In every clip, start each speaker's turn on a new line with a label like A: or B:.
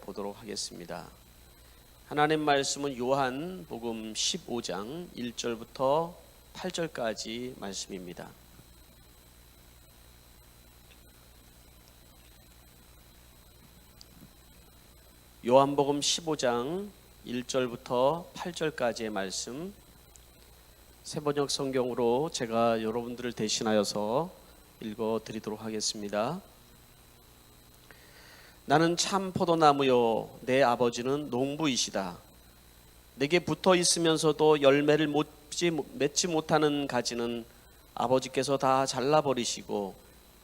A: 보도록 하겠습니다. 하나님 말씀은 요한복음 15장 1절부터 8절까지 말씀입니다. 요한복음 15장 1절부터 8절까지의 말씀, 새번역 성경으로 제가 여러분들을 대신하여서 읽어 드리도록 하겠습니다. 나는 참 포도나무요, 내 아버지는 농부이시다. 내게 붙어 있으면서도 열매를 맺지 못하는 가지는 아버지께서 다 잘라버리시고,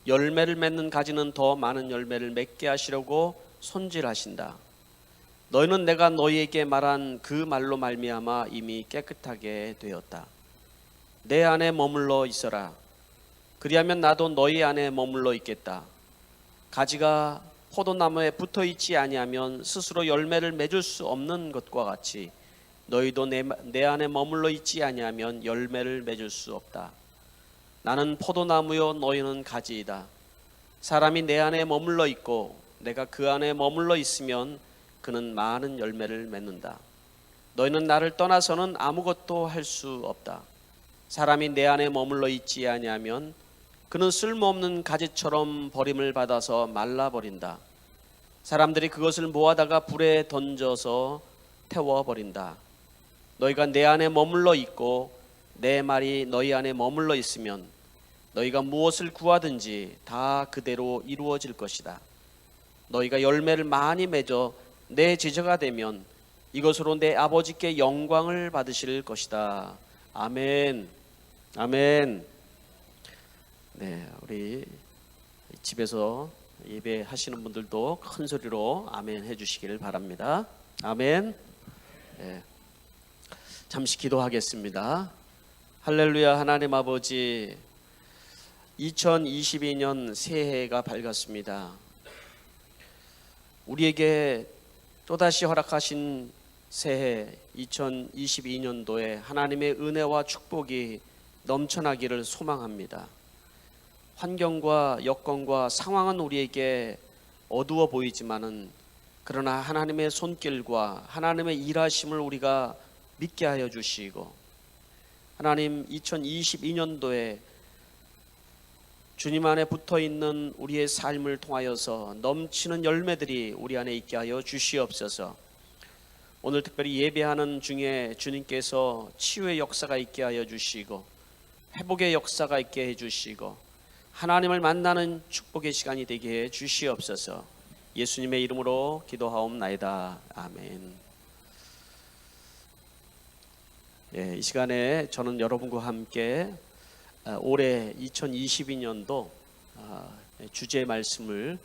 A: 열매를 맺는 가지는 더 많은 열매를 맺게 하시려고 손질하신다. 너희는 내가 너희에게 말한 그 말로 말미암아 이미 깨끗하게 되었다. 내 안에 머물러 있어라. 그리하면 나도 너희 안에 머물러 있겠다. 가지가 포도나무에 붙어 있지 아니하면 스스로 열매를 맺을 수 없는 것과 같이 너희도 내 안에 머물러 있지 아니하면 열매를 맺을 수 없다. 나는 포도나무요, 너희는 가지이다. 사람이 내 안에 머물러 있고 내가 그 안에 머물러 있으면 그는 많은 열매를 맺는다. 너희는 나를 떠나서는 아무것도 할 수 없다. 사람이 내 안에 머물러 있지 아니하면 그는 쓸모없는 가지처럼 버림을 받아서 말라버린다. 사람들이 그것을 모아다가 불에 던져서 태워버린다. 너희가 내 안에 머물러 있고 내 말이 너희 안에 머물러 있으면 너희가 무엇을 구하든지 다 그대로 이루어질 것이다. 너희가 열매를 많이 맺어 내 제자가 되면 이것으로 내 아버지께 영광을 받으실 것이다. 아멘. 아멘. 네, 우리 집에서 예배하시는 분들도 큰 소리로 아멘 해주시기를 바랍니다. 아멘. 네. 잠시 기도하겠습니다. 할렐루야. 하나님 아버지, 2022년 새해가 밝았습니다. 우리에게 또다시 허락하신 새해 2022년도에 하나님의 은혜와 축복이 넘쳐나기를 소망합니다. 환경과 여건과 상황은 우리에게 어두워 보이지만은 그러나 하나님의 손길과 하나님의 일하심을 우리가 믿게 하여 주시고, 하나님 2022년도에 주님 안에 붙어 있는 우리의 삶을 통하여서 넘치는 열매들이 우리 안에 있게 하여 주시옵소서. 오늘 특별히 예배하는 중에 주님께서 치유의 역사가 있게 하여 주시고 회복의 역사가 있게 해 주시고 하나님을 만나는 축복의 시간이 되게 해 주시옵소서. 예수님의 이름으로 기도하옵나이다. 아멘. 이 시간에 저는 여러분과 함께 올해 2022년도 주제 말씀을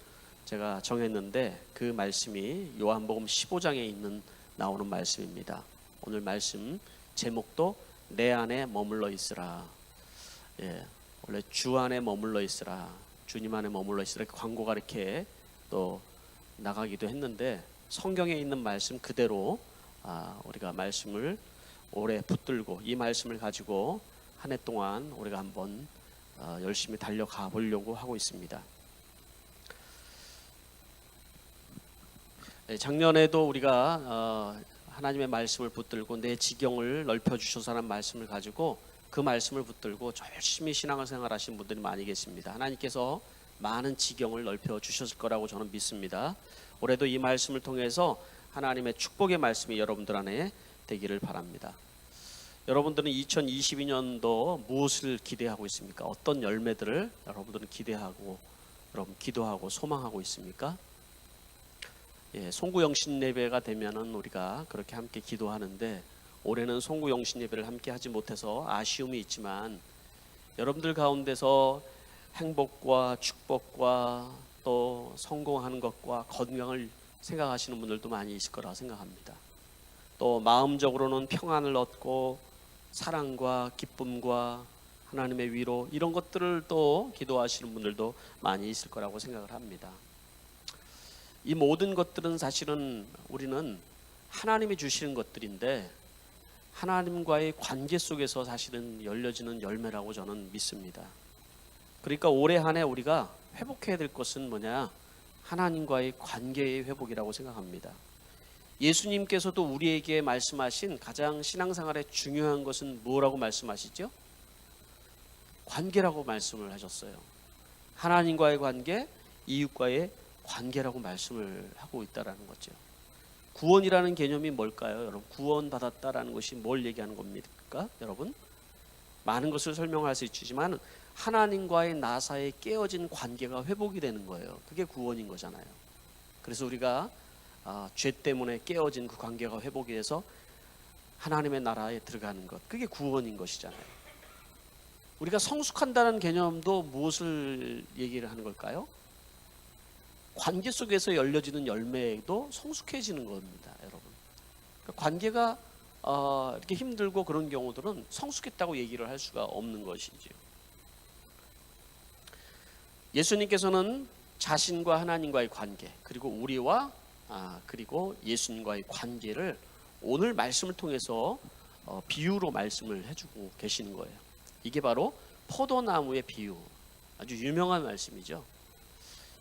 A: 제가 정했는데, 그 말씀이 요한복음 15장에 나오는 말씀입니다. 오늘 말씀 제목도 내 안에 머물러 있으라. 원래 주 안에 머물러 있으라, 주님 안에 머물러 있으라, 광고가 이렇게 또 나가기도 했는데, 성경에 있는 말씀 그대로 우리가 말씀을 올해 붙들고 이 말씀을 가지고 한 해 동안 우리가 한번 열심히 달려가 보려고 하고 있습니다. 작년에도 우리가 하나님의 말씀을 붙들고 내 지경을 넓혀주셔서라는 말씀을 가지고 그 말씀을 붙들고 열심히 신앙생활 하신 분들이 많이 계십니다. 하나님께서 많은 지경을 넓혀 주셨을 거라고 저는 믿습니다. 올해도 이 말씀을 통해서 하나님의 축복의 말씀이 여러분들 안에 되기를 바랍니다. 여러분들은 2022년도 무엇을 기대하고 있습니까? 어떤 열매들을 여러분들은 기대하고 여러분 기도하고 소망하고 있습니까? 송구영신 예배가 되면은 우리가 그렇게 함께 기도하는데, 올해는 송구영신 예배를 함께 하지 못해서 아쉬움이 있지만 여러분들 가운데서 행복과 축복과 또 성공하는 것과 건강을 생각하시는 분들도 많이 있을 거라 생각합니다. 또 마음적으로는 평안을 얻고 사랑과 기쁨과 하나님의 위로, 이런 것들을 또 기도하시는 분들도 많이 있을 거라고 생각을 합니다. 이 모든 것들은 사실은 우리는 하나님이 주시는 것들인데, 하나님과의 관계 속에서 사실은 열려지는 열매라고 저는 믿습니다. 그러니까 올해 한 해 우리가 회복해야 될 것은 뭐냐? 하나님과의 관계의 회복이라고 생각합니다. 예수님께서도 우리에게 말씀하신 가장 신앙생활에 중요한 것은 뭐라고 말씀하시죠? 관계라고 말씀을 하셨어요. 하나님과의 관계, 이웃과의 관계라고 말씀을 하고 있다라는 거죠. 구원이라는 개념이 뭘까요? 여러분, 구원받았다라는 것이 뭘 얘기하는 겁니까? 여러분, 많은 것을 설명할 수 있지만 하나님과의 나 사이에 깨어진 관계가 회복이 되는 거예요. 그게 구원인 거잖아요. 그래서 우리가 죄 때문에 깨어진 그 관계가 회복이 돼서 하나님의 나라에 들어가는 것, 그게 구원인 것이잖아요. 우리가 성숙한다는 개념도 무엇을 얘기를 하는 걸까요? 관계 속에서 열려지는 열매도 성숙해지는 겁니다, 여러분. 그러니까 관계가 이렇게 힘들고 그런 경우들은 성숙했다고 얘기를 할 수가 없는 것이죠. 예수님께서는 자신과 하나님과의 관계, 그리고 우리와 그리고 예수님과의 관계를 오늘 말씀을 통해서 비유로 말씀을 해주고 계시는 거예요. 이게 바로 포도나무의 비유, 아주 유명한 말씀이죠.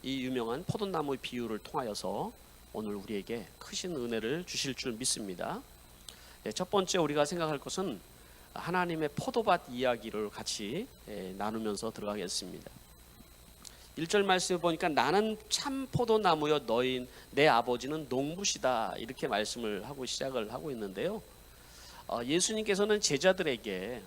A: 이 유명한 포도나무의 비유를 통하여서 오늘 우리에게 크신 은혜를 주실 줄 믿습니다. 첫 번째 우리가 생각할 것은 하나님의 포도밭 이야기를 같이 나누면서 들어가겠습니다. 1절 말씀을 보니까 나는 참 포도나무여 너희 내 아버지는 농부시다, 이렇게 말씀을 하고 시작을 하고 있는데요. 예수님께서는 제자들에게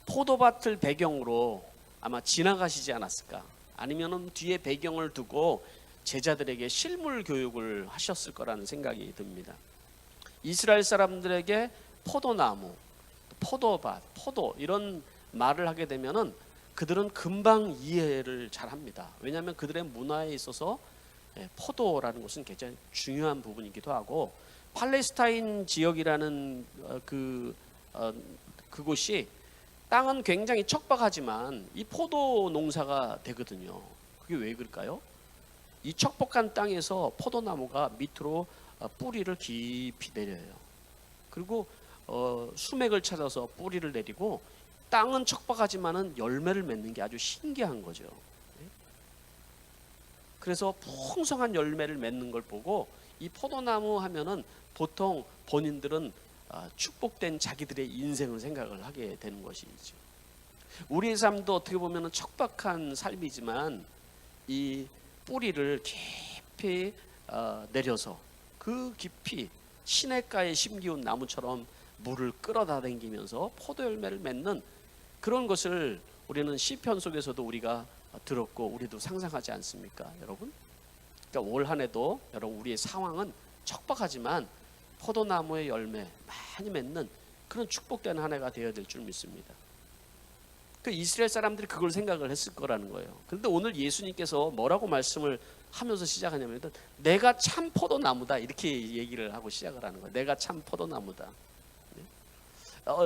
A: 포도밭을 배경으로 아마 지나가시지 않았을까, 아니면은 뒤에 배경을 두고 제자들에게 실물 교육을 하셨을 거라는 생각이 듭니다. 이스라엘 사람들에게 포도나무, 포도밭, 포도 이런 말을 하게 되면은 그들은 금방 이해를 잘 합니다. 왜냐하면 그들의 문화에 있어서 포도라는 것은 굉장히 중요한 부분이기도 하고, 팔레스타인 지역이라는 그곳이 땅은 굉장히 척박하지만 이 포도 농사가 되거든요. 그게 왜 그럴까요? 이 척박한 땅에서 포도나무가 밑으로 뿌리를 깊이 내려요. 그리고 수맥을 찾아서 뿌리를 내리고, 땅은 척박하지만은 열매를 맺는 게 아주 신기한 거죠. 그래서 풍성한 열매를 맺는 걸 보고 이 포도나무 하면은 보통 본인들은 축복된 자기들의 인생을 생각을 하게 되는 것이죠. 우리의 삶도 어떻게 보면 척박한 삶이지만 이 뿌리를 깊이 내려서 그 깊이 시냇가에 심기운 나무처럼 물을 끌어다 댕기면서 포도 열매를 맺는 그런 것을 우리는 시편 속에서도 우리가 들었고 우리도 상상하지 않습니까, 여러분? 그러니까 올 한 해도 여러분 우리의 상황은 척박하지만 포도나무의 열매 많이 맺는 그런 축복된 한 해가 되어야 될 줄 믿습니다. 그 이스라엘 사람들이 그걸 생각을 했을 거라는 거예요. 그런데 오늘 예수님께서 뭐라고 말씀을 하면서 시작하냐면 내가 참 포도나무다, 이렇게 얘기를 하고 시작을 하는 거예요. 내가 참 포도나무다.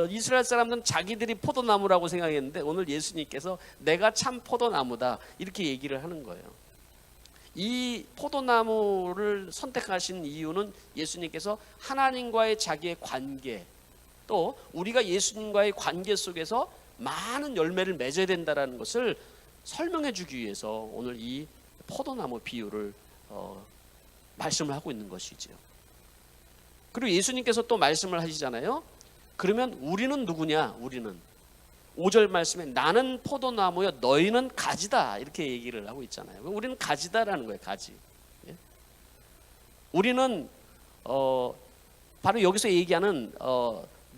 A: 이스라엘 사람들은 자기들이 포도나무라고 생각했는데 오늘 예수님께서 내가 참 포도나무다, 이렇게 얘기를 하는 거예요. 이 포도나무를 선택하신 이유는 예수님께서 하나님과의 자기의 관계, 또 우리가 예수님과의 관계 속에서 많은 열매를 맺어야 된다는 것을 설명해 주기 위해서 오늘 이 포도나무 비유를 말씀을 하고 있는 것이죠. 그리고 예수님께서 또 말씀을 하시잖아요. 그러면 우리는 누구냐? 우리는 5절 말씀에 나는 포도나무여 너희는 가지다, 이렇게 얘기를 하고 있잖아요. 우리는 가지다라는 거예요. 가지. 우리는 바로 여기서 얘기하는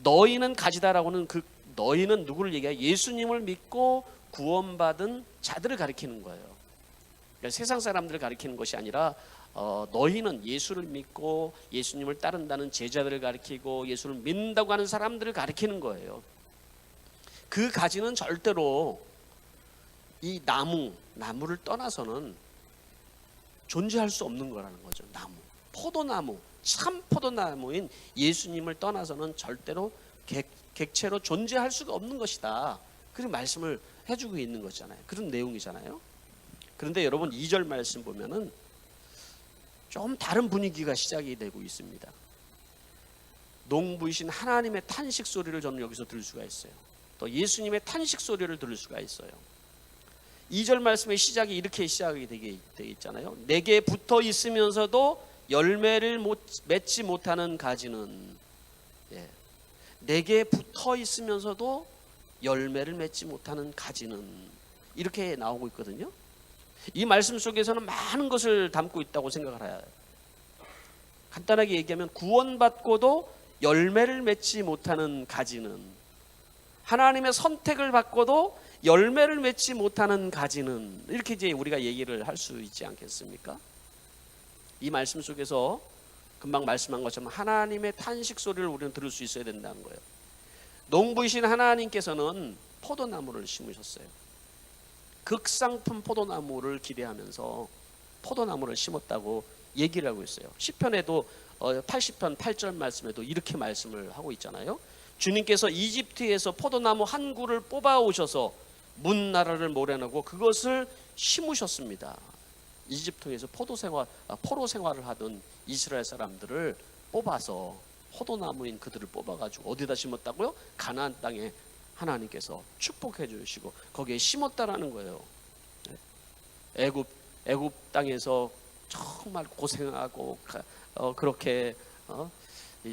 A: 너희는 가지다라고는 그 너희는 누구를 얘기해요? 예수님을 믿고 구원받은 자들을 가리키는 거예요. 그러니까 세상 사람들을 가리키는 것이 아니라 너희는 예수를 믿고 예수님을 따른다는 제자들을 가리키고 예수를 믿는다고 하는 사람들을 가리키는 거예요. 그 가지는 절대로 이 나무를 떠나서는 존재할 수 없는 거라는 거죠. 나무, 포도나무, 참 포도나무인 예수님을 떠나서는 절대로 객체로 존재할 수가 없는 것이다. 그런 말씀을 해주고 있는 거잖아요. 그런 내용이잖아요. 그런데 여러분 2절 말씀 보면은 좀 다른 분위기가 시작이 되고 있습니다. 농부이신 하나님의 탄식 소리를 저는 여기서 들을 수가 있어요. 또 예수님의 탄식 소리를 들을 수가 있어요. 2절 말씀의 시작이 이렇게 시작이 되게 있잖아요. 내게 붙어 있으면서도 열매를 맺지 못하는 가지는, 내게 붙어 있으면서도 열매를 맺지 못하는 가지는, 이렇게 나오고 있거든요. 이 말씀 속에서는 많은 것을 담고 있다고 생각을 해요. 간단하게 얘기하면 구원받고도 열매를 맺지 못하는 가지는, 하나님의 선택을 받고도 열매를 맺지 못하는 가지는, 이렇게 이제 우리가 얘기를 할 수 있지 않겠습니까? 이 말씀 속에서 금방 말씀한 것처럼 하나님의 탄식 소리를 우리는 들을 수 있어야 된다는 거예요. 농부이신 하나님께서는 포도나무를 심으셨어요. 극상품 포도나무를 기대하면서 포도나무를 심었다고 얘기를 하고 있어요. 시편에도 80편 8절 말씀에도 이렇게 말씀을 하고 있잖아요. 주님께서 이집트에서 포도나무 한 그루를 뽑아 오셔서 문 나라를 모래내고 그것을 심으셨습니다. 이집트에서 포로 생활을 하던 이스라엘 사람들을 뽑아서, 포도나무인 그들을 뽑아가지고 어디다 심었다고요? 가나안 땅에 하나님께서 축복해 주시고 거기에 심었다라는 거예요. 애굽 땅에서 정말 고생하고 그렇게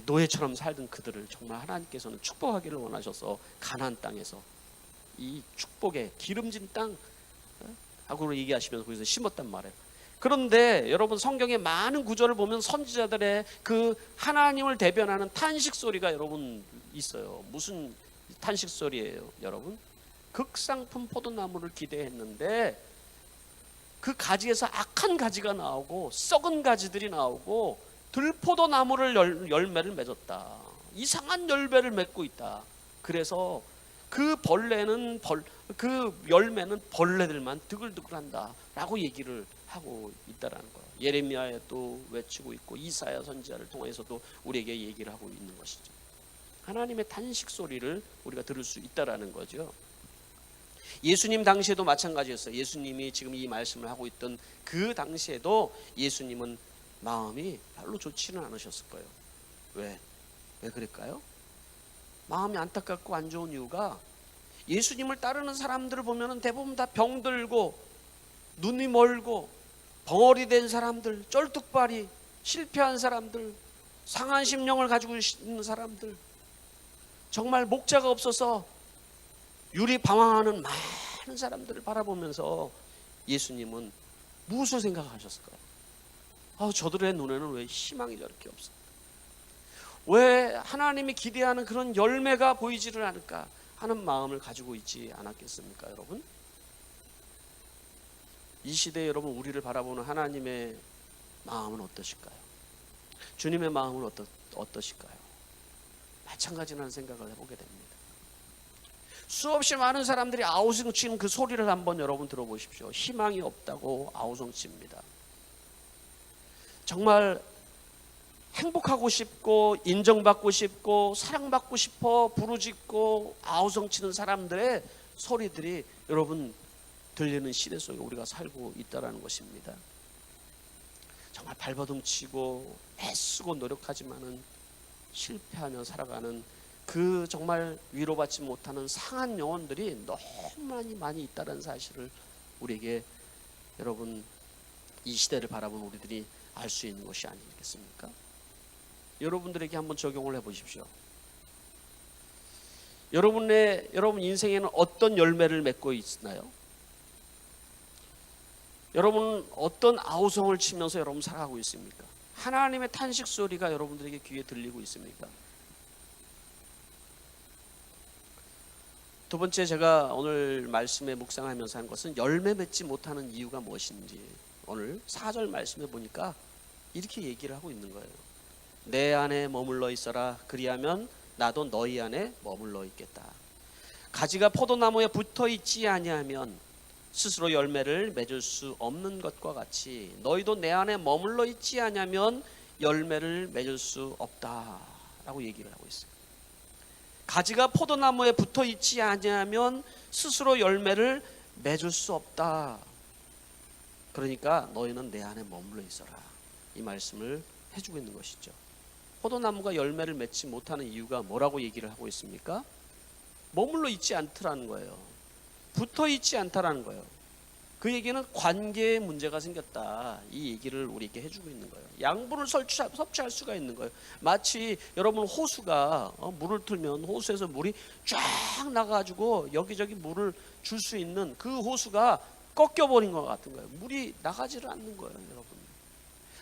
A: 노예처럼 살던 그들을 정말 하나님께서는 축복하기를 원하셔서 가나안 땅에서 이 축복의 기름진 땅 하고 얘기하시면서 거기서 심었단 말이에요. 그런데 여러분, 성경의 많은 구절을 보면 선지자들의 그 하나님을 대변하는 탄식 소리가 여러분 있어요. 무슨 탄식 소리예요, 여러분? 극상품 포도나무를 기대했는데 그 가지에서 악한 가지가 나오고 썩은 가지들이 나오고 들포도나무를 열매를 맺었다. 이상한 열매를 맺고 있다. 그래서 그 열매는 벌레들만 드글드글한다 라고 얘기를 하고 있다라는 거예요. 예레미야에 또 외치고 있고 이사야 선지자를 통해서도 우리에게 얘기를 하고 있는 것이죠. 하나님의 탄식 소리를 우리가 들을 수 있다라는 거죠. 예수님 당시에도 마찬가지였어요. 예수님이 지금 이 말씀을 하고 있던 그 당시에도 예수님은 마음이 별로 좋지는 않으셨을 거예요. 왜 그럴까요? 마음이 안타깝고 안 좋은 이유가, 예수님을 따르는 사람들을 보면 대부분 다 병들고 눈이 멀고 벙어리 된 사람들, 쩔뚝발이 실패한 사람들, 상한 심령을 가지고 있는 사람들, 정말 목자가 없어서 유리 방황하는 많은 사람들을 바라보면서 예수님은 무엇을 생각하셨을까요? 저들의 눈에는 왜 희망이 저렇게 없을까? 왜 하나님이 기대하는 그런 열매가 보이지를 않을까 하는 마음을 가지고 있지 않았겠습니까, 여러분? 이 시대에 여러분, 우리를 바라보는 하나님의 마음은 어떠실까요? 주님의 마음은 어떠실까요? 마찬가지라는 생각을 해보게 됩니다. 수없이 많은 사람들이 아우성치는 그 소리를 한번 여러분 들어보십시오. 희망이 없다고 아우성칩니다. 정말 행복하고 싶고 인정받고 싶고 사랑받고 싶어 부르짖고 아우성치는 사람들의 소리들이 여러분 들리는 시대 속에 우리가 살고 있다는 것입니다. 정말 발버둥치고 애쓰고 노력하지만은 실패하며 살아가는 그 정말 위로받지 못하는 상한 영혼들이 너무 많이 있다는 사실을 우리에게 여러분, 이 시대를 바라본 우리들이 알 수 있는 것이 아니겠습니까? 여러분들에게 한번 적용을 해보십시오. 여러분 인생에는 어떤 열매를 맺고 있나요? 여러분은 어떤 아우성을 치면서 여러분 살아가고 있습니까? 하나님의 탄식 소리가 여러분들에게 귀에 들리고 있습니까? 두 번째, 제가 오늘 말씀에 묵상하면서 한 것은 열매 맺지 못하는 이유가 무엇인지, 오늘 4절 말씀에 보니까 이렇게 얘기를 하고 있는 거예요. 내 안에 머물러 있어라. 그리하면 나도 너희 안에 머물러 있겠다. 가지가 포도나무에 붙어 있지 아니하면 스스로 열매를 맺을 수 없는 것과 같이 너희도 내 안에 머물러 있지 아니하면 열매를 맺을 수 없다라고 얘기를 하고 있어요. 가지가 포도나무에 붙어 있지 아니하면 스스로 열매를 맺을 수 없다. 그러니까 너희는 내 안에 머물러 있어라. 이 말씀을 해주고 있는 것이죠. 포도나무가 열매를 맺지 못하는 이유가 뭐라고 얘기를 하고 있습니까? 머물러 있지 않더라는 거예요. 붙어 있지 않다라는 거예요. 그 얘기는 관계에 문제가 생겼다, 이 얘기를 우리에게 해주고 있는 거예요. 양분을 섭취할 수가 있는 거예요. 마치 여러분 호수가 물을 틀면 호수에서 물이 쫙 나가지고 여기저기 물을 줄 수 있는 그 호수가 꺾여버린 것 같은 거예요. 물이 나가지를 않는 거예요, 여러분.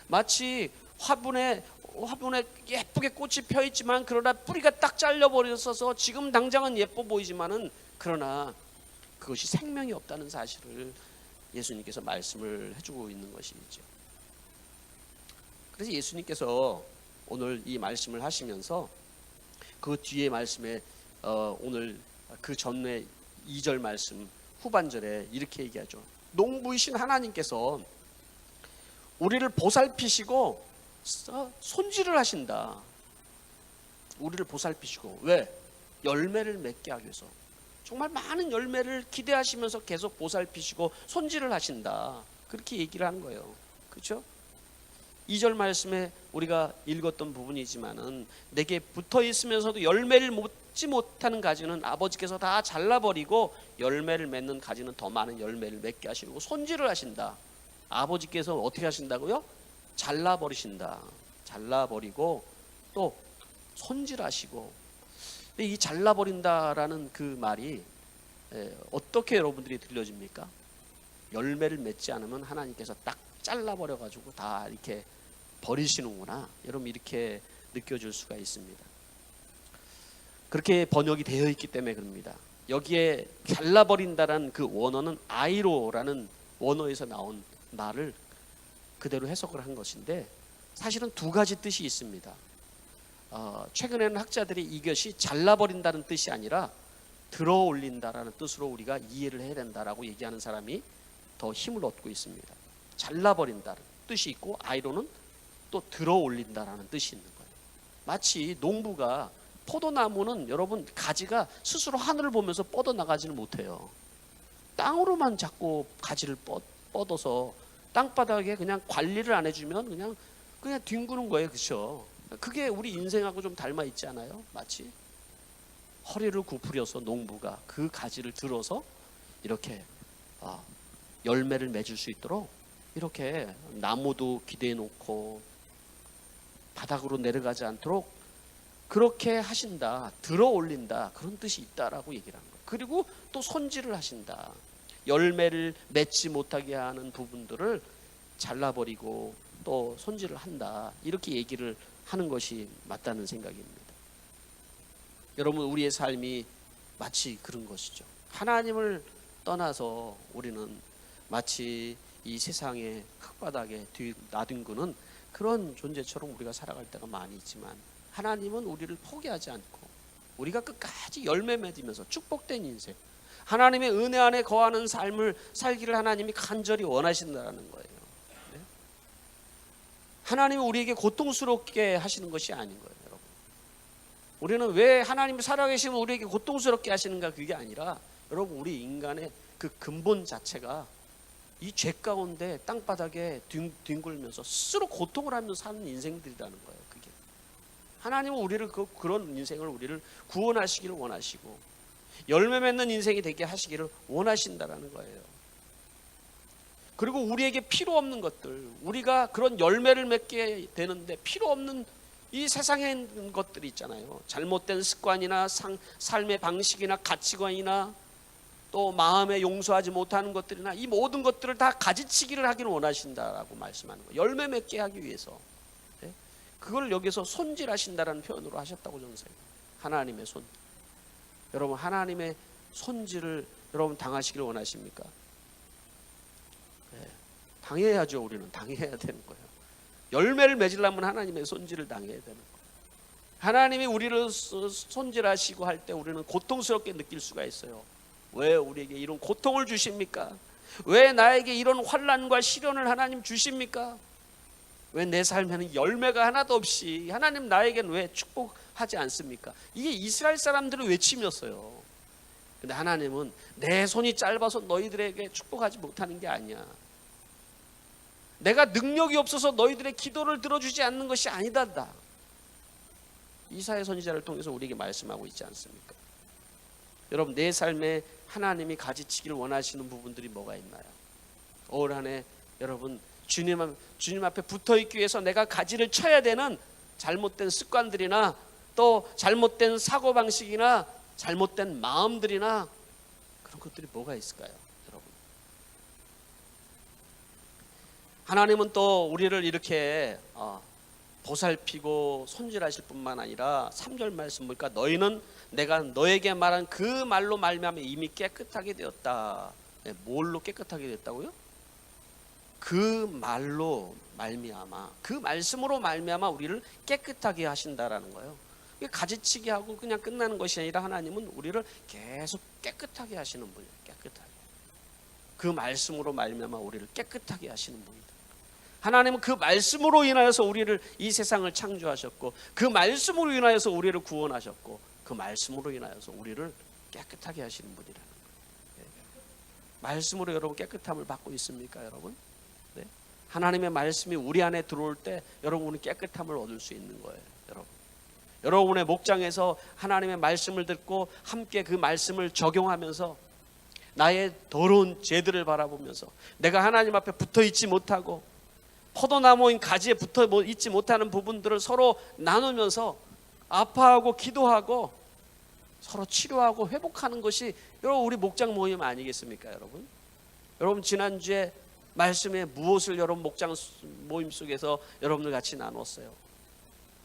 A: 마치 화분에 예쁘게 꽃이 펴 있지만 그러나 뿌리가 딱 잘려버렸어서 지금 당장은 예뻐 보이지만은 그러나 그것이 생명이 없다는 사실을 예수님께서 말씀을 해주고 있는 것이죠. 그래서 예수님께서 오늘 이 말씀을 하시면서 그 뒤에 말씀에 오늘 그 전에 2절 말씀 후반절에 이렇게 얘기하죠. 농부이신 하나님께서 우리를 보살피시고 손질을 하신다. 우리를 보살피시고, 왜? 열매를 맺게 하기 위해서. 정말 많은 열매를 기대하시면서 계속 보살피시고 손질을 하신다, 그렇게 얘기를 하는 거예요. 그렇죠? 2절 말씀에 우리가 읽었던 부분이지만은 내게 붙어 있으면서도 열매를 맺지 못하는 가지는 아버지께서 다 잘라버리고 열매를 맺는 가지는 더 많은 열매를 맺게 하시고 손질을 하신다. 아버지께서 어떻게 하신다고요? 잘라버리신다. 잘라버리고 또 손질하시고. 근데 이 잘라버린다라는 그 말이 어떻게 여러분들이 들려집니까? 열매를 맺지 않으면 하나님께서 딱 잘라버려가지고 다 이렇게 버리시는구나, 여러분 이렇게 느껴질 수가 있습니다. 그렇게 번역이 되어 있기 때문에 그럽니다. 여기에 잘라버린다라는 그 원어는 아이로라는 원어에서 나온 말을 그대로 해석을 한 것인데 사실은 두 가지 뜻이 있습니다. 최근에는 학자들이 이것이 잘라버린다는 뜻이 아니라 들어올린다라는 뜻으로 우리가 이해를 해야 된다라고 얘기하는 사람이 더 힘을 얻고 있습니다. 잘라버린다는 뜻이 있고 아이로는 또 들어올린다라는 뜻이 있는 거예요. 마치 농부가, 포도나무는 여러분 가지가 스스로 하늘을 보면서 뻗어나가지는 못해요. 땅으로만 자꾸 가지를 뻗어서 땅바닥에 그냥 관리를 안 해주면 그냥 뒹구는 거예요. 그렇죠? 그게 우리 인생하고 좀 닮아 있지 않아요? 마치 허리를 굽으려서 농부가 그 가지를 들어서 이렇게 열매를 맺을 수 있도록 이렇게 나무도 기대해 놓고 바닥으로 내려가지 않도록 그렇게 하신다, 들어 올린다, 그런 뜻이 있다라고 얘기를 하는 거예요. 그리고 또 손질을 하신다. 열매를 맺지 못하게 하는 부분들을 잘라버리고 또 손질을 한다, 이렇게 얘기를 하는 것이 맞다는 생각입니다. 여러분, 우리의 삶이 마치 그런 것이죠. 하나님을 떠나서 우리는 마치 이 세상의 흙바닥에 나뒹구는 그런 존재처럼 우리가 살아갈 때가 많이 있지만 하나님은 우리를 포기하지 않고 우리가 끝까지 열매 맺으면서 축복된 인생, 하나님의 은혜 안에 거하는 삶을 살기를 하나님이 간절히 원하신다는 거예요. 네? 하나님은 우리에게 고통스럽게 하시는 것이 아닌 거예요. 여러분, 우리는 왜 하나님이 살아계시면 우리에게 고통스럽게 하시는가, 그게 아니라 여러분, 우리 인간의 그 근본 자체가 이 죄 가운데 땅바닥에 뒹굴면서 스스로 고통을 하면서 사는 인생들이라는 거예요. 그게 하나님은 우리를 그런 인생을 우리를 구원하시기를 원하시고 열매 맺는 인생이 되게 하시기를 원하신다라는 거예요. 그리고 우리에게 필요 없는 것들, 우리가 그런 열매를 맺게 되는데 필요 없는 이 세상에 있는 것들이 있잖아요. 잘못된 습관이나 삶의 방식이나 가치관이나 또 마음에 용서하지 못하는 것들이나 이 모든 것들을 다 가지치기를 하기를 원하신다라고 말씀하는 거예요. 열매 맺게 하기 위해서. 네? 그걸 여기서 손질하신다라는 표현으로 하셨다고 저는 생각해요. 하나님의 손. 여러분, 하나님의 손질을 여러분 당하시기를 원하십니까? 네. 당해야죠. 우리는 당해야 되는 거예요. 열매를 맺으려면 하나님의 손질을 당해야 되는 거예요. 하나님이 우리를 손질하시고 할 때 우리는 고통스럽게 느낄 수가 있어요. 왜 우리에게 이런 고통을 주십니까? 왜 나에게 이런 환난과 시련을 하나님 주십니까? 왜 내 삶에는 열매가 하나도 없이 하나님 나에게는 왜 축복하지 않습니까? 이게 이스라엘 사람들의 외침이었어요. 근데 하나님은 내 손이 짧아서 너희들에게 축복하지 못하는 게 아니야. 내가 능력이 없어서 너희들의 기도를 들어주지 않는 것이 아니다. 이사야 선지자를 통해서 우리에게 말씀하고 있지 않습니까? 여러분, 내 삶에 하나님이 가지치기를 원하시는 부분들이 뭐가 있나요? 올 한해 여러분 주님 앞에 붙어 있기 위해서 내가 가지를 쳐야 되는 잘못된 습관들이나 또 잘못된 사고방식이나 잘못된 마음들이나 그런 것들이 뭐가 있을까요, 여러분? 하나님은 또 우리를 이렇게 보살피고 손질하실 뿐만 아니라 3절 말씀 보니까 너희는 내가 너에게 말한 그 말로 말미암아 이미 깨끗하게 되었다. 뭘로 깨끗하게 됐다고요? 그 말로 말미암아, 그 말씀으로 말미암아 우리를 깨끗하게 하신다라는 거예요. 가지치기 하고 그냥 끝나는 것이 아니라 하나님은 우리를 계속 깨끗하게 하시는 분이에요. 깨끗하게. 그 말씀으로 말미암아 우리를 깨끗하게 하시는 분이다. 하나님은 그 말씀으로 인하여서 우리를 이 세상을 창조하셨고 그 말씀으로 인하여서 우리를 구원하셨고 그 말씀으로 인하여서 우리를 깨끗하게 하시는 분이라는 거예요. 말씀으로 여러분 깨끗함을 받고 있습니까, 여러분? 네? 하나님의 말씀이 우리 안에 들어올 때 여러분은 깨끗함을 얻을 수 있는 거예요, 여러분. 여러분의 목장에서 하나님의 말씀을 듣고 함께 그 말씀을 적용하면서 나의 더러운 죄들을 바라보면서 내가 하나님 앞에 붙어 있지 못하고 포도나무인 가지에 붙어 있지 못하는 부분들을 서로 나누면서 아파하고 기도하고 서로 치료하고 회복하는 것이 여러분 우리 목장 모임 아니겠습니까, 여러분? 여러분 지난주에 말씀에 무엇을 여러분 목장 모임 속에서 여러분들 같이 나눴어요?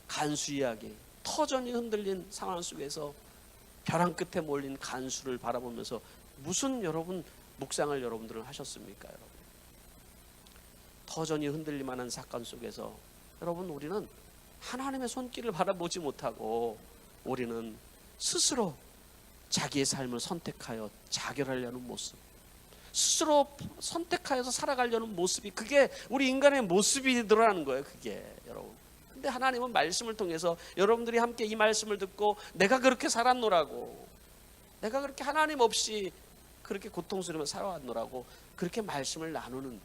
A: 간수 이야기. 터전이 흔들린 상황 속에서 벼랑 끝에 몰린 간수를 바라보면서 무슨 여러분 묵상을 여러분들은 하셨습니까, 여러분? 터전이 흔들릴만한 사건 속에서 여러분 우리는 하나님의 손길을 바라보지 못하고 우리는 스스로 자기의 삶을 선택하여 자결하려는 모습, 스스로 선택하여서 살아가려는 모습이 그게 우리 인간의 모습이더라는 거예요, 그게 여러분. 근데 하나님은 말씀을 통해서 여러분들이 함께 이 말씀을 듣고 내가 그렇게 살았노라고, 내가 그렇게 하나님 없이 그렇게 고통스러우며 살아왔노라고 그렇게 말씀을 나누는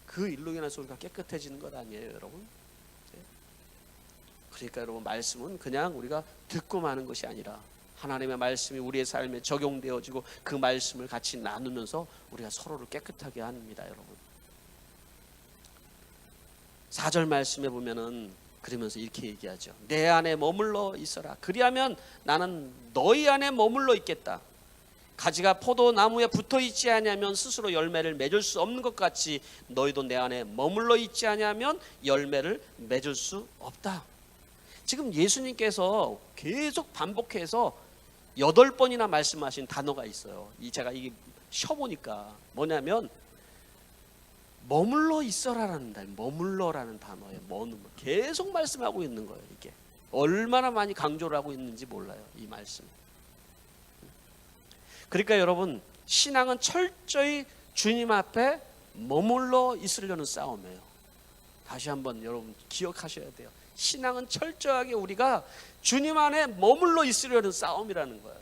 A: 그 일로 인해서 우리가 깨끗해지는 것 아니에요, 여러분? 그러니까 여러분 말씀은 그냥 우리가 듣고 마는 것이 아니라 하나님의 말씀이 우리의 삶에 적용되어지고 그 말씀을 같이 나누면서 우리가 서로를 깨끗하게 합니다, 여러분. 4절 말씀에 보면은 그러면서 이렇게 얘기하죠. 내 안에 머물러 있어라. 그리하면 나는 너희 안에 머물러 있겠다. 가지가 포도나무에 붙어 있지 아니하면 스스로 열매를 맺을 수 없는 것 같이 너희도 내 안에 머물러 있지 아니하면 열매를 맺을 수 없다. 지금 예수님께서 계속 반복해서 8번이나 말씀하신 단어가 있어요. 제가 이게 쉬어보니까 뭐냐면 머물러 있어라라는 단어, 머물러라는 단어에 계속 말씀하고 있는 거예요. 이게 얼마나 많이 강조를 하고 있는지 몰라요, 이 말씀. 그러니까 여러분 신앙은 철저히 주님 앞에 머물러 있으려는 싸움이에요. 다시 한번 여러분 기억하셔야 돼요. 신앙은 철저하게 우리가 주님 안에 머물러 있으려는 싸움이라는 거예요.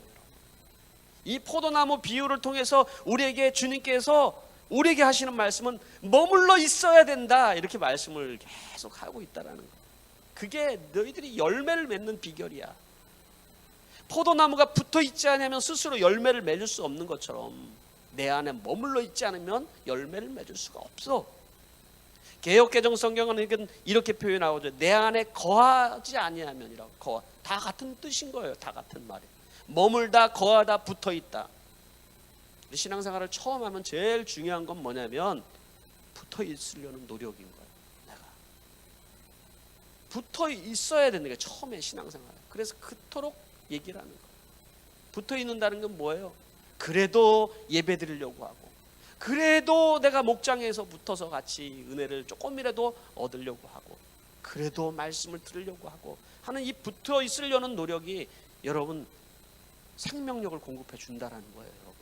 A: 이 포도나무 비유를 통해서 우리에게 주님께서 우리에게 하시는 말씀은 머물러 있어야 된다, 이렇게 말씀을 계속 하고 있다라는 거예요. 그게 너희들이 열매를 맺는 비결이야. 포도나무가 붙어 있지 않으면 스스로 열매를 맺을 수 없는 것처럼 내 안에 머물러 있지 않으면 열매를 맺을 수가 없어. 개역개정 성경은 이렇게 표현하고 내 안에 거하지 아니하면이라고. 다 같은 뜻인 거예요. 다 같은 말이에요. 머물다, 거하다, 붙어 있다. 신앙생활을 처음 하면 제일 중요한 건 뭐냐면 붙어 있으려는 노력인 거예요. 내가 붙어 있어야 되는 게 처음에 신앙생활. 그래서 그토록 얘기를 하는 거예요. 붙어 있는다는 건 뭐예요? 그래도 예배 드리려고 하고, 그래도 내가 목장에서 붙어서 같이 은혜를 조금이라도 얻으려고 하고, 그래도 말씀을 들으려고 하고 하는 이 붙어 있으려는 노력이 여러분 생명력을 공급해 준다라는 거예요, 여러분.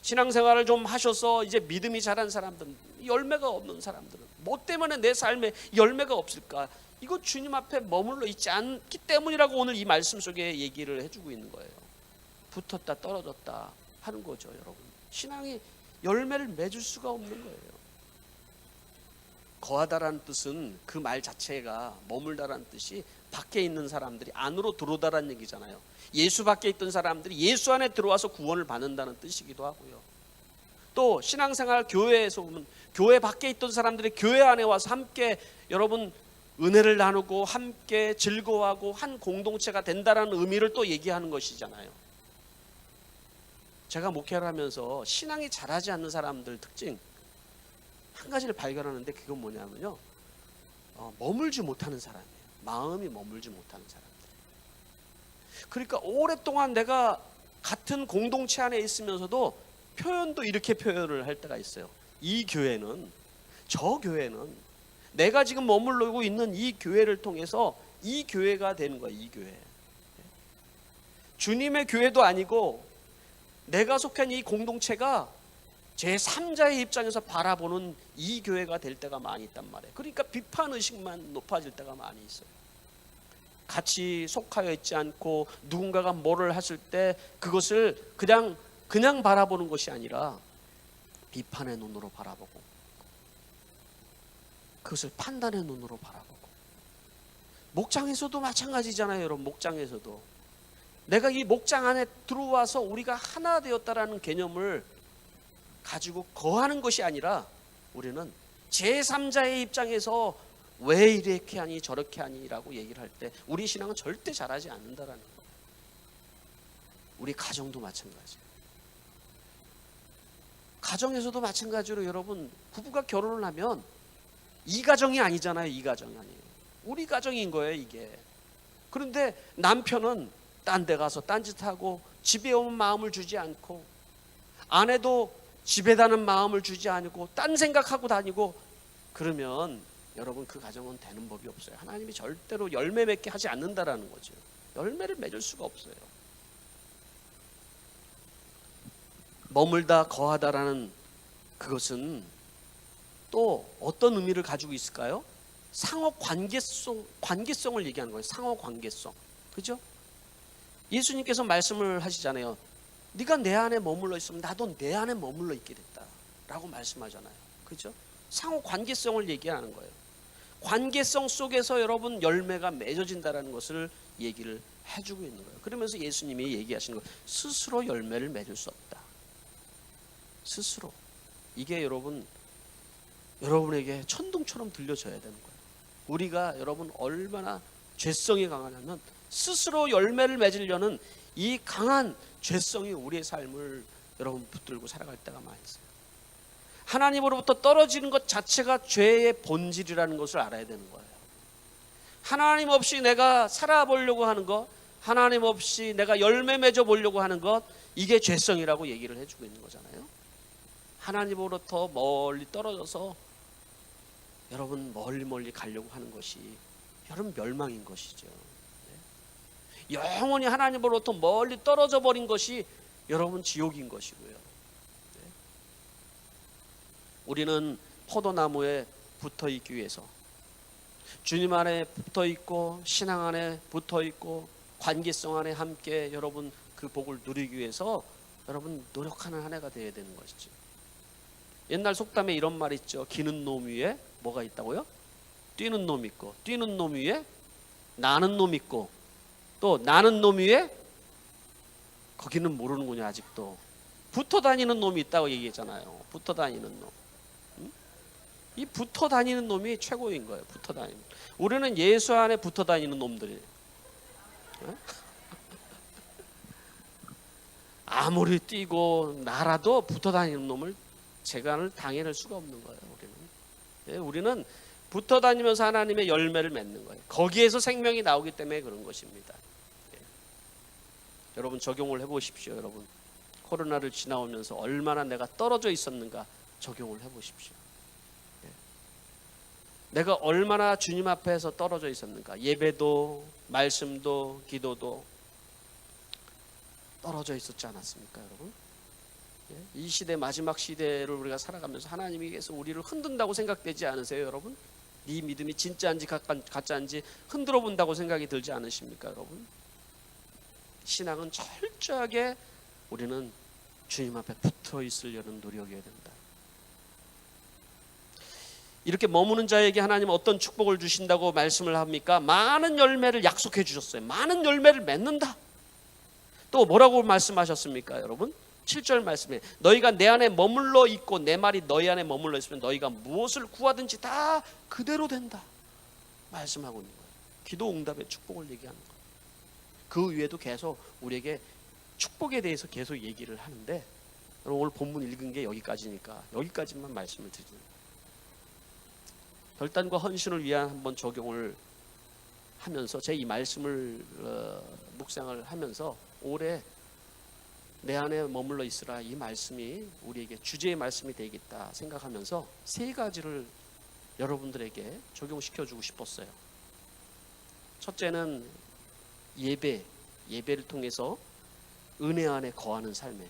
A: 신앙생활을 좀 하셔서 이제 믿음이 자란 사람들은, 열매가 없는 사람들은 뭐 때문에 내 삶에 열매가 없을까? 이거 주님 앞에 머물러 있지 않기 때문이라고 오늘 이 말씀 속에 얘기를 해주고 있는 거예요. 붙었다 떨어졌다 하는 거죠, 여러분. 신앙이 열매를 맺을 수가 없는 거예요. 거하다라는 뜻은 그 말 자체가 머물다라는 뜻이 밖에 있는 사람들이 안으로 들어오다라는 얘기잖아요. 예수 밖에 있던 사람들이 예수 안에 들어와서 구원을 받는다는 뜻이기도 하고요. 또 신앙생활 교회에서 보면 교회 밖에 있던 사람들이 교회 안에 와서 함께 여러분 은혜를 나누고 함께 즐거워하고 한 공동체가 된다는 의미를 또 얘기하는 것이잖아요. 제가 목회를 하면서 신앙이 자라지 않는 사람들 특징 한 가지를 발견하는데, 그건 뭐냐면요, 머물지 못하는 사람이에요. 마음이 머물지 못하는 사람들. 그러니까 오랫동안 내가 같은 공동체 안에 있으면서도 표현도 이렇게 표현을 할 때가 있어요. 이 교회는, 저 교회는, 내가 지금 머물고 있는 이 교회를 통해서 이 교회가 되는 거야. 이 교회. 주님의 교회도 아니고 내가 속한 이 공동체가 제3자의 입장에서 바라보는 이 교회가 될 때가 많이 있단 말이에요. 그러니까 비판의식만 높아질 때가 많이 있어요. 같이 속하여 있지 않고 누군가가 뭐를 했을 때 그것을 그냥 바라보는 것이 아니라 비판의 눈으로 바라보고, 그것을 판단의 눈으로 바라보고. 목장에서도 마찬가지잖아요, 여러분. 목장에서도 내가 이 목장 안에 들어와서 우리가 하나 되었다라는 개념을 가지고 거하는 것이 아니라 우리는 제3자의 입장에서 왜 이렇게 하니 저렇게 하니 라고 얘기를 할 때 우리 신앙은 절대 자라지 않는다라는 거예요. 우리 가정도 마찬가지예요. 가정에서도 마찬가지로 여러분, 부부가 결혼을 하면 이 가정이 아니잖아요. 이 가정이 아니에요. 우리 가정인 거예요, 이게. 그런데 남편은 딴 데 가서 딴짓하고 집에 오면 마음을 주지 않고, 아내도 집에 다는 마음을 주지 않고 딴 생각하고 다니고, 그러면 여러분 그 가정은 되는 법이 없어요. 하나님이 절대로 열매 맺게 하지 않는다라는 거죠. 열매를 맺을 수가 없어요. 머물다 거하다라는 그것은 또 어떤 의미를 가지고 있을까요? 상호 관계성을 얘기하는 거예요. 상호 관계성. 그죠? 예수님께서 말씀을 하시잖아요. 네가 내 안에 머물러 있으면 나도 내 안에 머물러 있게 됐다 라고 말씀하잖아요. 그죠? 상호 관계성을 얘기하는 거예요. 관계성 속에서 여러분 열매가 맺어진다는 것을 얘기를 해주고 있는 거예요. 그러면서 예수님이 얘기하시는 거예요. 스스로 열매를 맺을 수 없다. 스스로. 이게 여러분에게 천둥처럼 들려져야 되는 거예요. 우리가 여러분 얼마나 죄성이 강하냐면 스스로 열매를 맺으려는 이 강한 죄성이 우리의 삶을 여러분 붙들고 살아갈 때가 많이 있어요. 하나님으로부터 떨어지는 것 자체가 죄의 본질이라는 것을 알아야 되는 거예요. 하나님 없이 내가 살아보려고 하는 것, 하나님 없이 내가 열매 맺어 보려고 하는 것, 이게 죄성이라고 얘기를 해주고 있는 거잖아요. 하나님으로부터 멀리 떨어져서 여러분 멀리 가려고 하는 것이 여러분 멸망인 것이죠. 영원히 하나님으로부터 멀리 떨어져 버린 것이 여러분 지옥인 것이고요. 우리는 포도나무에 붙어 있기 위해서, 주님 안에 붙어 있고 신앙 안에 붙어 있고 관계성 안에 함께 여러분 그 복을 누리기 위해서 여러분 노력하는 한 해가 되어야 되는 것이죠. 옛날 속담에 이런 말 있죠. 기는 놈 위에 뭐가 있다고요? 뛰는 놈 있고, 뛰는 놈 위에 나는 놈 있고, 또 나는 놈 위에, 거기는 모르는군요 아직도, 붙어 다니는 놈이 있다고 얘기했잖아요. 붙어 다니는 놈. 이 붙어 다니는 놈이 최고인 거예요. 붙어 다니는. 우리는 예수 안에 붙어 다니는 놈들이에요. 아무리 뛰고 날아도 붙어 다니는 놈을 재간을 당해낼 수가 없는 거예요. 우리는 붙어 다니면서 하나님의 열매를 맺는 거예요. 거기에서 생명이 나오기 때문에 그런 것입니다. 여러분 적용을 해보십시오. 여러분 코로나를 지나오면서 얼마나 내가 떨어져 있었는가 적용을 해보십시오. 내가 얼마나 주님 앞에서 떨어져 있었는가. 예배도 말씀도 기도도 떨어져 있었지 않았습니까 여러분? 이 시대 마지막 시대를 우리가 살아가면서 하나님께서 우리를 흔든다고 생각되지 않으세요 여러분? 네 믿음이 진짜인지 가짜인지 흔들어 본다고 생각이 들지 않으십니까 여러분? 신앙은 철저하게 우리는 주님 앞에 붙어 있으려는 노력이어야 된다. 이렇게 머무는 자에게 하나님은 어떤 축복을 주신다고 말씀을 합니까? 많은 열매를 약속해 주셨어요. 많은 열매를 맺는다. 또 뭐라고 말씀하셨습니까 여러분? 7절 말씀에 너희가 내 안에 머물러 있고 내 말이 너희 안에 머물러 있으면 너희가 무엇을 구하든지 다 그대로 된다 말씀하고 있는 거예요. 기도 응답의 축복을 얘기하는 거예요. 그 위에도 계속 우리에게 축복에 대해서 계속 얘기를 하는데, 오늘 본문 읽은 게 여기까지니까 여기까지만 말씀을 드리는 거예요. 결단과 헌신을 위한 한번 적용을 하면서 제 이 말씀을 묵상을 하면서 올해 내 안에 머물러 있으라 이 말씀이 우리에게 주제의 말씀이 되겠다 생각하면서 세 가지를 여러분들에게 적용시켜 주고 싶었어요. 첫째는 예배를 통해서 은혜 안에 거하는 삶에,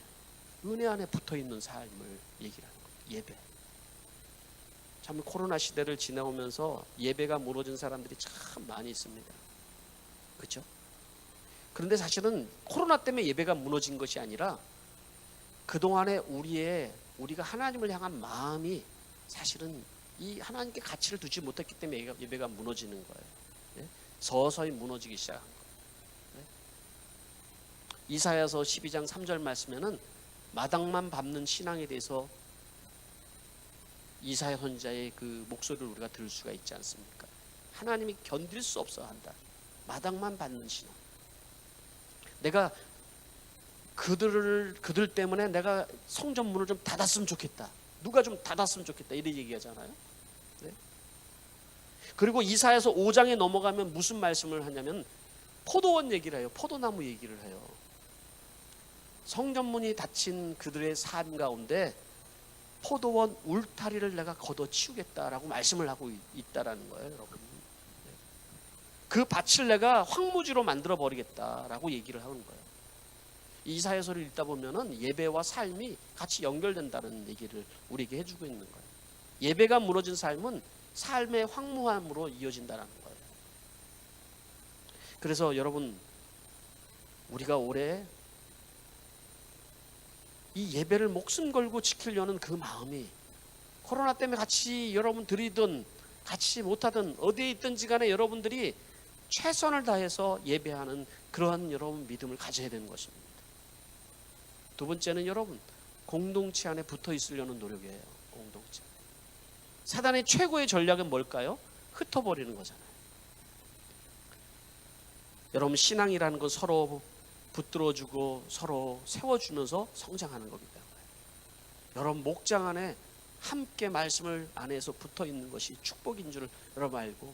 A: 은혜 안에 붙어 있는 삶을 얘기하는 거예요. 예배. 참 코로나 시대를 지나오면서 예배가 무너진 사람들이 참 많이 있습니다. 그렇죠? 그런데 사실은 코로나 때문에 예배가 무너진 것이 아니라 그동안에 우리가 하나님을 향한 마음이 사실은 이 하나님께 가치를 두지 못했기 때문에 예배가 무너지는 거예요. 네? 서서히 무너지기 시작한 거예요. 네? 이사야서 12장 3절 말씀에는 마당만 밟는 신앙에 대해서 이사야 선지자의 그 목소리를 우리가 들을 수가 있지 않습니까? 하나님이 견딜 수 없어 한다. 마당만 밟는 신앙. 내가 그들 때문에 내가 성전 문을 좀 닫았으면 좋겠다. 누가 좀 닫았으면 좋겠다. 이런 얘기하잖아요. 네? 그리고 이사야서 5장에 넘어가면 무슨 말씀을 하냐면 포도원 얘기를 해요. 포도나무 얘기를 해요. 성전 문이 닫힌 그들의 삶 가운데 포도원 울타리를 내가 걷어치우겠다라고 말씀을 하고 있다라는 거예요, 여러분. 그 밭을 내가 황무지로 만들어 버리겠다라고 얘기를 하는 거예요. 이사야서를 읽다 보면은 예배와 삶이 같이 연결된다는 얘기를 우리에게 해주고 있는 거예요. 예배가 무너진 삶은 삶의 황무함으로 이어진다는 거예요. 그래서 여러분, 우리가 올해 이 예배를 목숨 걸고 지키려는 그 마음이 코로나 때문에 같이 여러분 드리든 같이 못하든 어디에 있든지 간에 여러분들이 최선을 다해서 예배하는 그러한 여러분 믿음을 가져야 되는 것입니다. 두 번째는 여러분, 공동체 안에 붙어 있으려는 노력이에요. 공동체. 사단의 최고의 전략은 뭘까요? 흩어버리는 거잖아요. 여러분, 신앙이라는 건 서로 붙들어주고 서로 세워주면서 성장하는 거기 때문에 여러분 목장 안에 함께 말씀을 안에서 붙어 있는 것이 축복인 줄 여러분 알고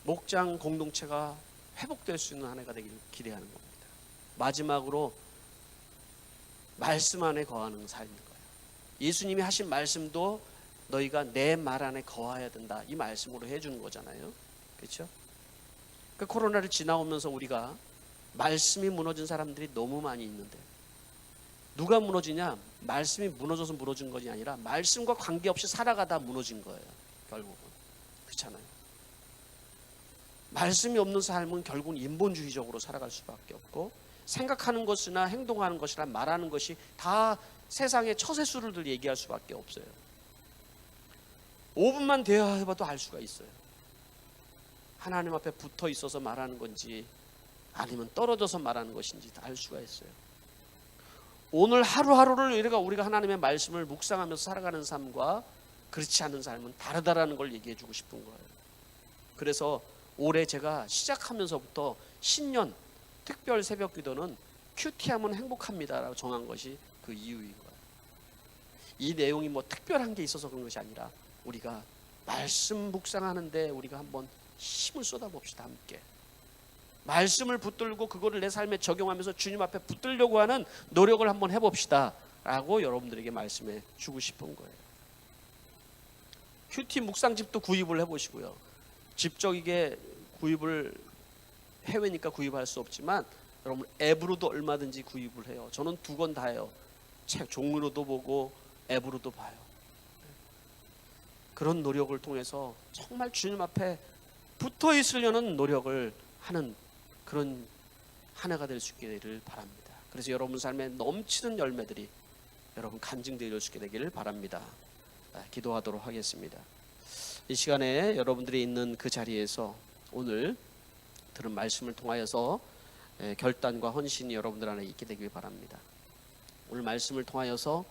A: 목장 공동체가 회복될 수 있는 한 해가 되기를 기대하는 겁니다. 마지막으로 말씀 안에 거하는 삶인 거예요. 예수님이 하신 말씀도 너희가 내 말 안에 거해야 된다 이 말씀으로 해주는 거잖아요. 그렇죠? 그 코로나를 지나오면서 우리가 말씀이 무너진 사람들이 너무 많이 있는데 누가 무너지냐? 말씀이 무너져서 무너진 것이 아니라 말씀과 관계없이 살아가다 무너진 거예요. 결국은. 그렇잖아요. 말씀이 없는 삶은 결국은 인본주의적으로 살아갈 수밖에 없고 생각하는 것이나 행동하는 것이나 말하는 것이 다 세상의 처세술을 얘기할 수밖에 없어요. 5분만 대화해봐도 알 수가 있어요. 하나님 앞에 붙어 있어서 말하는 건지 아니면 떨어져서 말하는 것인지 다 알 수가 있어요. 오늘 하루하루를 우리가 하나님의 말씀을 묵상하면서 살아가는 삶과 그렇지 않은 삶은 다르다라는 걸 얘기해 주고 싶은 거예요. 그래서 올해 제가 시작하면서부터 신년 특별 새벽 기도는 큐티하면 행복합니다라고 정한 것이 그 이유인 거예요. 이 내용이 뭐 특별한 게 있어서 그런 것이 아니라 우리가 말씀 묵상하는데 우리가 한번 힘을 쏟아봅시다. 함께 말씀을 붙들고 그거를 내 삶에 적용하면서 주님 앞에 붙들려고 하는 노력을 한번 해봅시다 라고 여러분들에게 말씀해 주고 싶은 거예요. 큐티 묵상집도 구입을 해보시고요. 직접이게 구입을 해외니까 구입할 수 없지만 여러분 앱으로도 얼마든지 구입을 해요. 저는 2권 다 해요. 책 종으로도 보고 앱으로도 봐요. 그런 노력을 통해서 정말 주님 앞에 붙어 있으려는 노력을 하는 그런 한 해가 될 수 있기를 바랍니다. 그래서 여러분 삶에 넘치는 열매들이 여러분 간증될 수 있게 되기를 바랍니다. 기도하도록 하겠습니다. 이 시간에 여러분들이 있는 그 자리에서 오늘 들은 말씀을 통하여서 결단과 헌신이 여러분들 안에 있게 되길 바랍니다. 오늘 말씀을 통하여서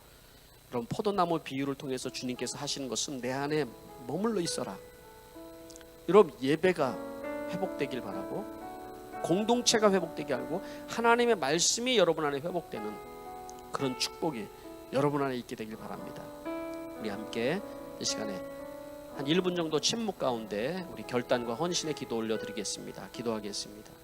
A: 그런 포도나무 비유를 통해서 주님께서 하시는 것은 내 안에 머물러 있어라. 여러분, 예배가 회복되길 바라고, 공동체가 회복되게 하고, 하나님의 말씀이 여러분 안에 회복되는 그런 축복이 여러분 안에 있게 되길 바랍니다. 우리 함께 이 시간에 한 1분 정도 침묵 가운데 우리 결단과 헌신의 기도 올려드리겠습니다. 기도하겠습니다.